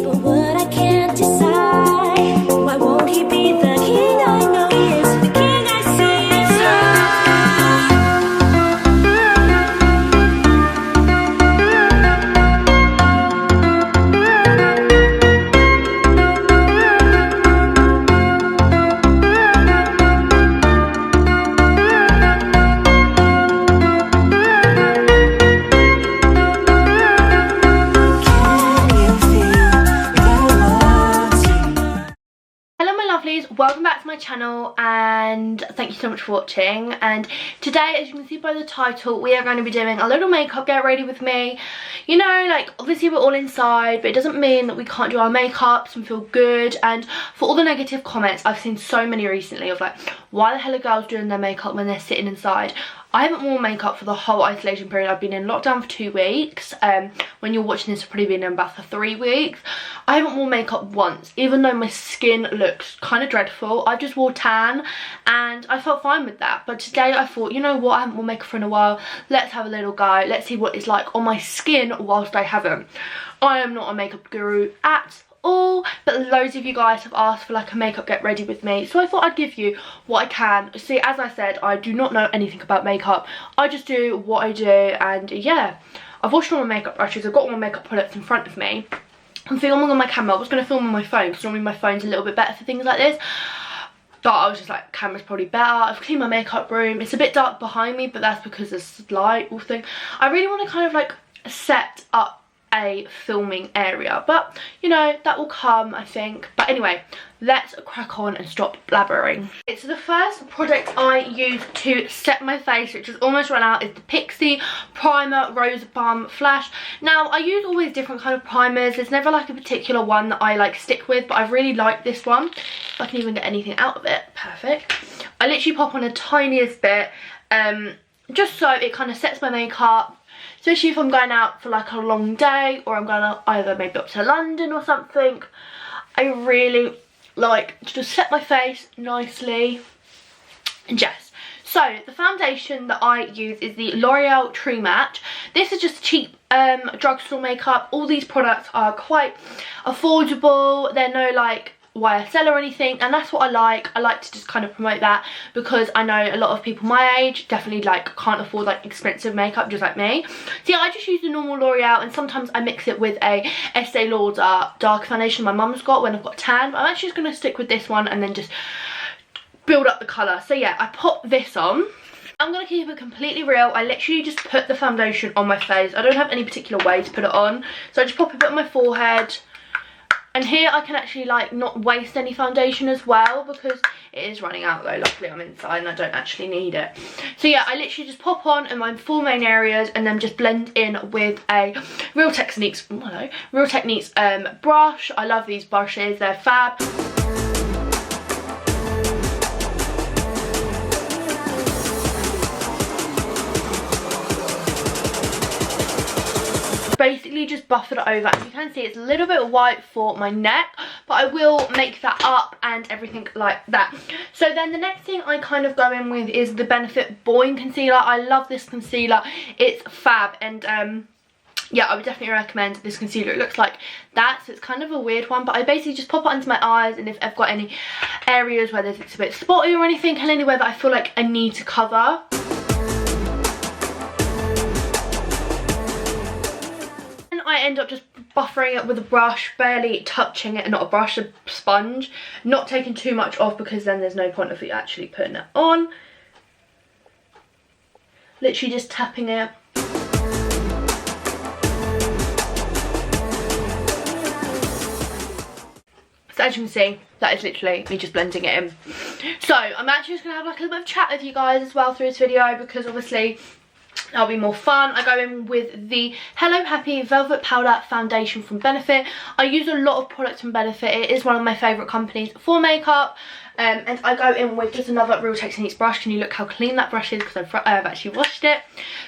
But what I can't decide, why won't he be the king I know he is, the king I see Welcome back to my channel and thank you so much for watching. And today, as you can see by the title, we are going to be doing a little makeup get ready with me. You know, like obviously we're all inside, but it doesn't mean that we can't do our makeups and feel good. And for all the negative comments, I've seen so many recently of like, why the hell are girls doing their makeup when they're sitting inside? I haven't worn makeup for the whole isolation period. I've been in lockdown for 2 weeks. When you're watching this, I've probably been in about for 3 weeks. I haven't worn makeup once, even though my skin looks kind of dreadful. I just wore tan and I felt fine with that. But today I thought, you know what, I haven't worn makeup for in a while. Let's have a little go. Let's see what it's like on my skin whilst I haven't. I am not a makeup guru at all, but loads of you guys have asked for like a makeup get ready with me, so I thought I'd give you what I can. See, as I said, I do not know anything about makeup. I just do what I do, and yeah, I've washed all my makeup brushes. I've got all my makeup products in front of me. I'm filming on my camera. I was going to film on my phone because normally my phone's a little bit better for things like this, but I was just like, camera's probably better. I've cleaned my makeup room. It's a bit dark behind me, but that's because there's light or thing. I really want to kind of like set up a filming area, but you know, that will come, I think. But anyway, let's crack on and stop blabbering. So the first product I use to set my face, which has almost run out, is the Pixi Primer Rose Balm Flash. Now, I use all these different kind of primers. There's never like a particular one that I like stick with, but I really like this one. If I can even get anything out of it, perfect. I literally pop on the tiniest bit, just so it kind of sets my makeup. Especially if I'm going out for like a long day, or I'm going to either maybe up to London or something. I really like to just set my face nicely and just. So the foundation that I use is the L'Oreal True Match. This is just cheap drugstore makeup. All these products are quite affordable. They're no like YSL or anything, and that's what I like. I like to just kind of promote that because I know a lot of people my age definitely like can't afford like expensive makeup just like me. So yeah, I just use the normal L'Oreal, and sometimes I mix it with a Estee Lauder dark foundation my mum's got when I've got tan, but I'm actually just going to stick with this one and then just build up the colour. So yeah, I pop this on. I'm going to keep it completely real. I literally just put the foundation on my face. I don't have any particular way to put it on, so I just pop a bit on my forehead. And here I can actually like not waste any foundation as well, because it is running out though. Luckily I'm inside and I don't actually need it. So yeah, I literally just pop on in my 4 main areas and then just blend in with a Real Techniques brush. I love these brushes, they're fab. Basically just buffed it over, and you can see it's a little bit white for my neck, but I will make that up and everything like that. So then the next thing I kind of go in with is the Benefit Boing Concealer. I love this concealer, it's fab, and yeah, I would definitely recommend this concealer. It looks like that, so it's kind of a weird one, but I basically just pop it onto my eyes, and if I've got any areas where it's a bit spotty or anything, and anywhere that I feel like I need to cover, I end up just buffering it with a brush, barely touching it, not a brush, a sponge, not taking too much off because then there's no point of you actually putting it on. Literally just tapping it. So as you can see, that is literally me just blending it in. So I'm actually just going to have like a little bit of chat with you guys as well through this video, because obviously that'll be more fun. I go in with the Hello Happy Velvet Powder Foundation from Benefit. I use a lot of products from Benefit. It is one of my favourite companies for makeup. And I go in with just another Real Techniques brush. Can you look how clean that brush is, because I've actually washed it.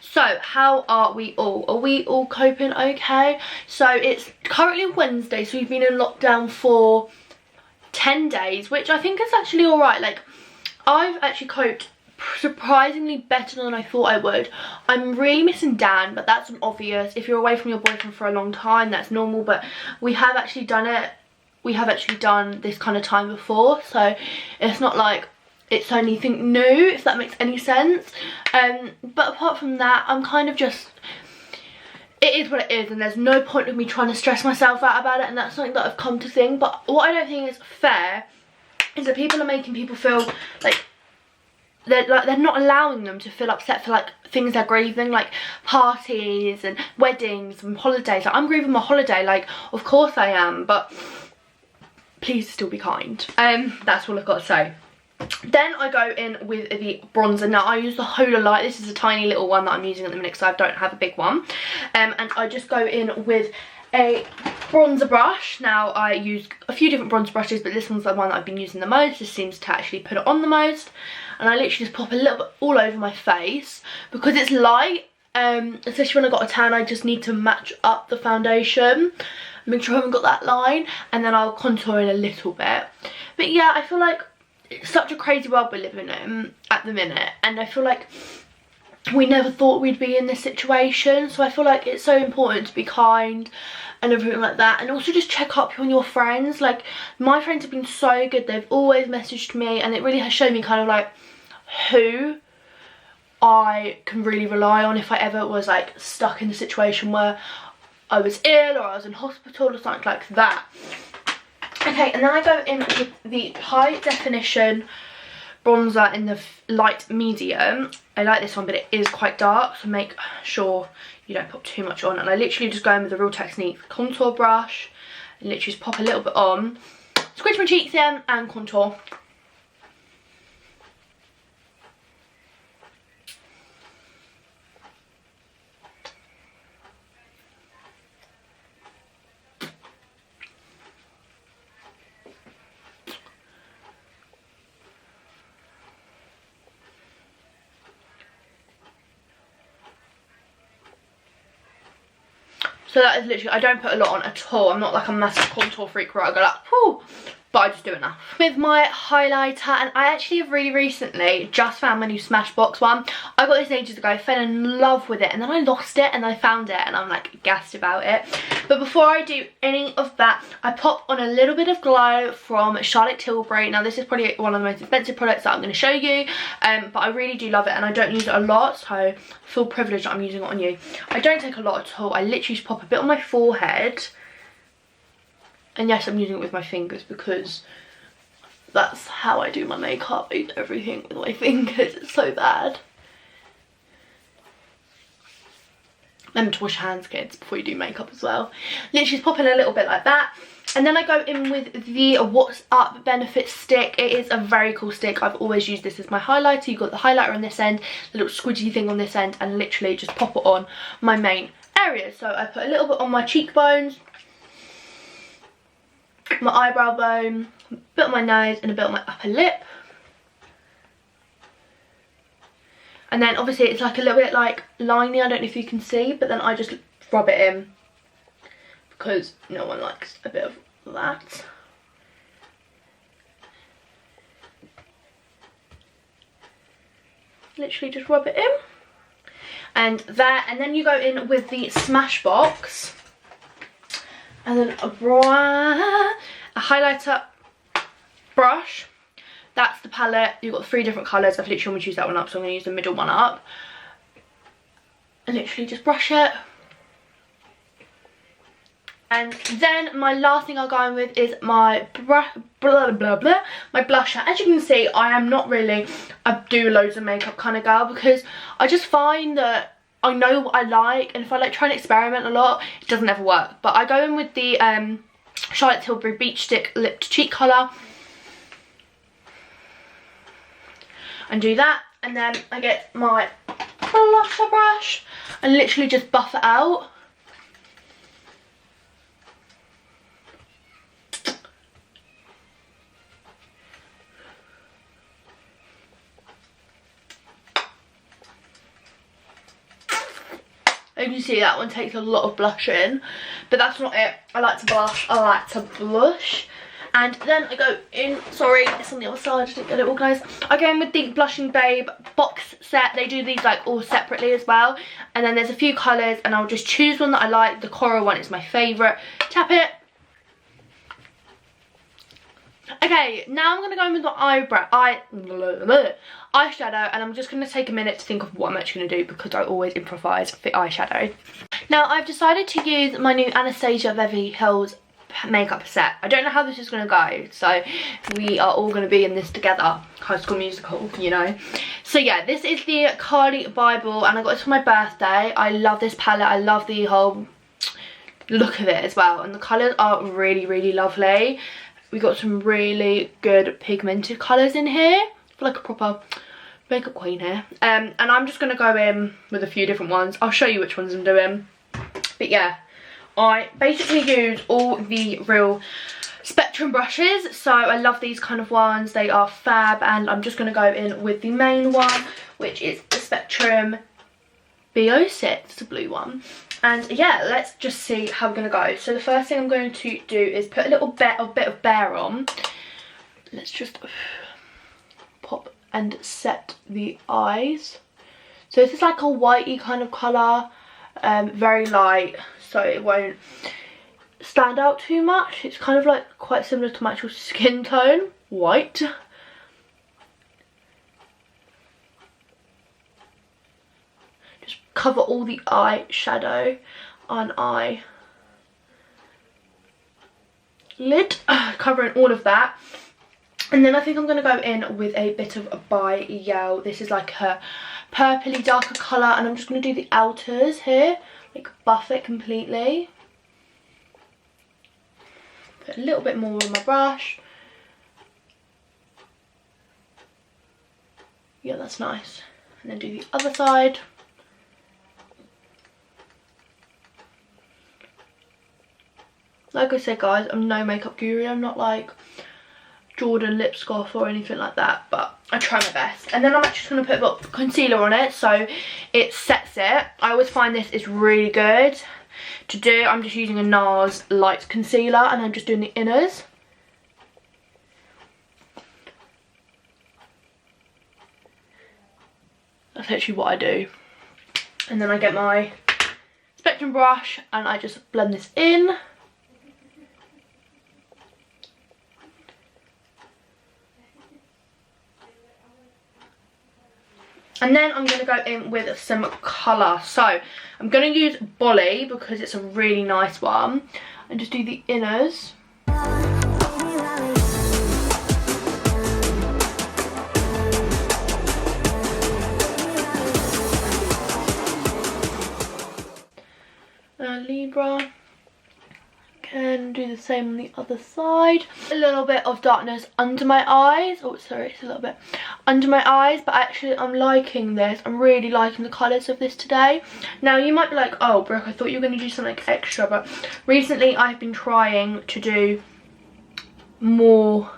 So how are we all? Are we all coping okay? So it's currently Wednesday, so we've been in lockdown for 10 days, which I think is actually alright. Like, I've actually coped surprisingly better than I thought I would. I'm really missing Dan, but that's obvious. If you're away from your boyfriend for a long time, that's normal, but we have actually done it. We have actually done this kind of time before, so it's not like it's anything new, if that makes any sense. But apart from that, I'm kind of just, it is what it is, and there's no point of me trying to stress myself out about it, and that's something that I've come to think. But what I don't think is fair is that people are making people feel like they're not allowing them to feel upset for like things they're grieving, like parties and weddings and holidays. Like, I'm grieving my holiday, like of course I am, but please still be kind. That's all I've got to say. Then I go in with the bronzer. Now I use the Hola Light. This is a tiny little one that I'm using at the minute because I don't have a big one. And I just go in with a bronzer brush. Now I use a few different bronzer brushes, but this one's the one that I've been using the most. This seems to actually put it on the most. And I literally just pop a little bit all over my face because it's light. Especially when I got a tan, I just need to match up the foundation, make sure I haven't got that line, and then I'll contour in a little bit. But yeah, I feel like it's such a crazy world we're living in at the minute, and I feel like we never thought we'd be in this situation. So I feel like it's so important to be kind and everything like that, and also just check up on your friends. Like, my friends have been so good. They've always messaged me, and it really has shown me kind of like who I can really rely on if I ever was like stuck in a situation where I was ill or I was in hospital or something like that. Okay, and then I go in with the high definition bronzer in the light medium. I like this one, but it is quite dark, so make sure you don't put too much on. And I literally just go in with a Real Technique contour brush and literally just pop a little bit on, squidge my cheeks in and contour. So that is literally, I don't put a lot on at all. I'm not like a massive contour freak where I go like, whoo, but I just do enough. With my highlighter, and I actually have really recently just found my new Smashbox one. I got this ages ago, fell in love with it, and then I lost it and I found it and I'm like gassed about it. But before I do any of that, I pop on a little bit of glow from Charlotte Tilbury. Now this is probably one of the most expensive products that I'm going to show you, but I really do love it and I don't use it a lot, so I feel privileged that I'm using it on you. I don't take a lot at all. I literally just pop a bit on my forehead. And yes, I'm using it with my fingers because that's how I do my makeup. I do everything with my fingers. It's so bad. Remember to wash your hands, kids, before you do makeup as well. Literally just pop in a little bit like that. And then I go in with the What's Up Benefit stick. It is a very cool stick. I've always used this as my highlighter. You've got the highlighter on this end, the little squidgy thing on this end, and literally just pop it on my main area. So I put a little bit on my cheekbones, my eyebrow bone, a bit on my nose and a bit on my upper lip. And then obviously it's like a little bit like liney, I don't know if you can see, but then I just rub it in because no one likes a bit of that. Literally just rub it in. And there, and then you go in with the Smashbox. And then a highlighter brush. That's the palette. You've got 3 different colours. I've literally almost used that one up, so I'm going to use the middle one up. And literally just brush it. And then my last thing I'll go in with is my my blusher. As you can see, I am not really a do loads of makeup kind of girl because I just find that I know what I like, and if I like try and experiment a lot, it doesn't ever work. But I go in with the Charlotte Tilbury Beach Stick Lip to Cheek colour and do that, and then I get my blusher brush and literally just buff it out. As you can see, that one takes a lot of blushing, but that's not it. I like to blush. And then I go in, sorry, it's on the other side, I didn't get it organised. I go in with the Blushing Babe box set. They do these like all separately as well. And then there's a few colours and I'll just choose one that I like. The coral one is my favourite. Tap it. Okay, now I'm going to go in with the eyeshadow, and I'm just going to take a minute to think of what I'm actually going to do because I always improvise for eyeshadow. Now I've decided to use my new Anastasia Beverly Hills makeup set. I don't know how this is going to go, so we are all going to be in this together. High School Musical, you know. So yeah, this is the Carly Bible and I got this for my birthday. I love this palette. I love the whole look of it as well, and the colours are really, really lovely. We got some really good pigmented colours in here. I feel like a proper makeup queen here. And I'm just going to go in with a few different ones. I'll show you which ones I'm doing. But yeah, I basically use all the real Spectrum brushes. So I love these kind of ones. They are fab. And I'm just going to go in with the main one, which is the Spectrum B06, the blue one. And yeah, let's just see how we're going to go. So the first thing I'm going to do is put a little bit of Bare on. Let's just pop and set the eyes. So this is like a whitey kind of colour, very light, so it won't stand out too much. It's kind of like quite similar to my actual skin tone, white. Cover all the eyeshadow on eye lid, covering all of that. And then I think I'm going to go in with a bit of By Yell. This is like a purpley darker colour, and I'm just going to do the outers here, like buff it completely. Put a little bit more on my brush. Yeah, that's nice. And then do the other side. Like I said, guys, I'm no makeup guru. I'm not like Jordan Lipscoff or anything like that, but I try my best. And then I'm actually going to put a bit of concealer on it so it sets it. I always find this is really good to do. I'm just using a NARS light concealer and I'm just doing the inners. That's actually what I do. And then I get my Spectrum brush and I just blend this in. And then I'm going to go in with some colour. So I'm going to use Bolly because it's a really nice one. And just do the inners. Libra. Can do the same on the other side. A little bit of darkness under my eyes. Oh, sorry, it's a little bit under my eyes, but actually I'm liking this. I'm really liking the colours of this today. Now you might be like, oh Brooke, I thought you were going to do something extra, but recently I've been trying to do more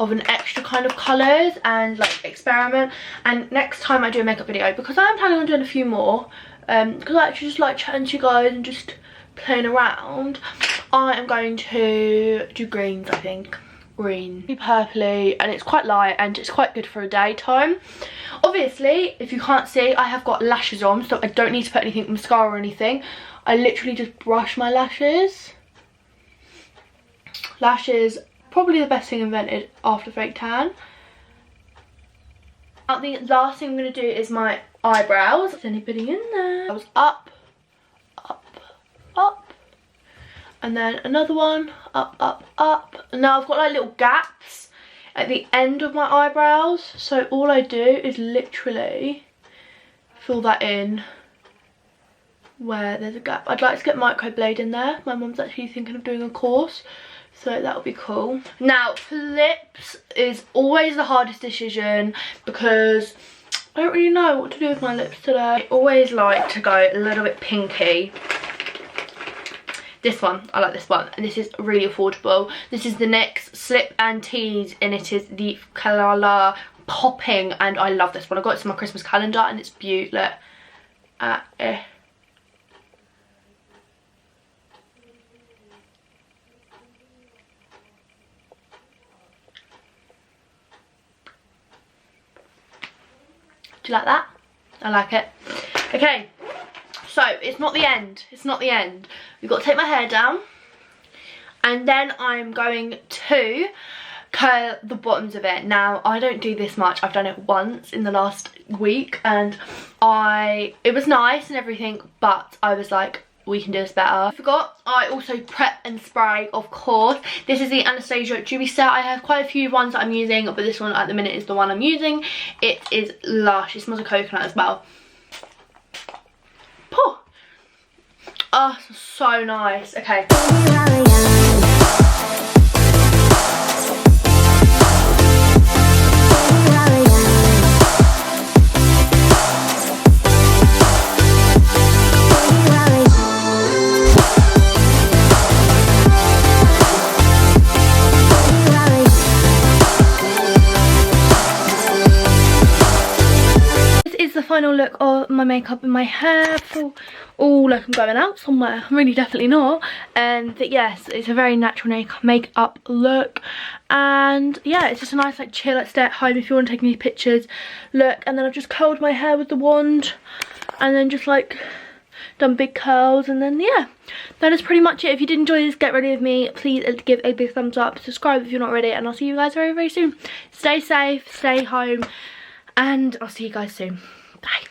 of an extra kind of colours and like experiment. And next time I do a makeup video, because I am planning on doing a few more, because I actually just like chatting to you guys and just playing around, I am going to do greens. I think green, purpley, and it's quite light and it's quite good for a daytime. Obviously, if you can't see, I have got lashes on, so I don't need to put anything, mascara or anything. I literally just brush my lashes. Lashes, probably the best thing invented after fake tan. Now the last thing I'm going to do is my eyebrows. Is anybody in there? I was up, up, and then another one, up, up, up. And now I've got like little gaps at the end of my eyebrows, so all I do is literally fill that in where there's a gap. I'd like to get microblade in there. My mum's actually thinking of doing a course, so that would be cool. Now for lips is always the hardest decision because I don't really know what to do with my lips today. I always like to go a little bit pinky. This one, I like this one, and this is really affordable. This is the NYX Slip and Tease, and it is the colour Popping, and I love this one. I got it to my Christmas calendar, and it's beautiful. Do you like that? I like it. Okay, so it's not the end. It's not the end. We've got to take my hair down. And then I'm going to curl the bottoms of it. Now, I don't do this much. I've done it once in the last week. And it was nice and everything. But I was like, we can do this better. I forgot, I also prep and spray, of course. This is the Anastasia Dewy set. I have quite a few ones that I'm using, but this one at the minute is the one I'm using. It is lush. It smells of coconut as well. Oh, so nice. Okay. Final look of my makeup and my hair. Oh, like I'm going out somewhere. I'm really definitely not. But yes, it's a very natural makeup look. And yeah, it's just a nice like chill, like stay at home if you want to take any pictures look. And then I've just curled my hair with the wand. And then just like done big curls. And then yeah, that is pretty much it. If you did enjoy this get ready with me, please give a big thumbs up. Subscribe if you're not already. And I'll see you guys very, very soon. Stay safe, stay home. And I'll see you guys soon. Bye.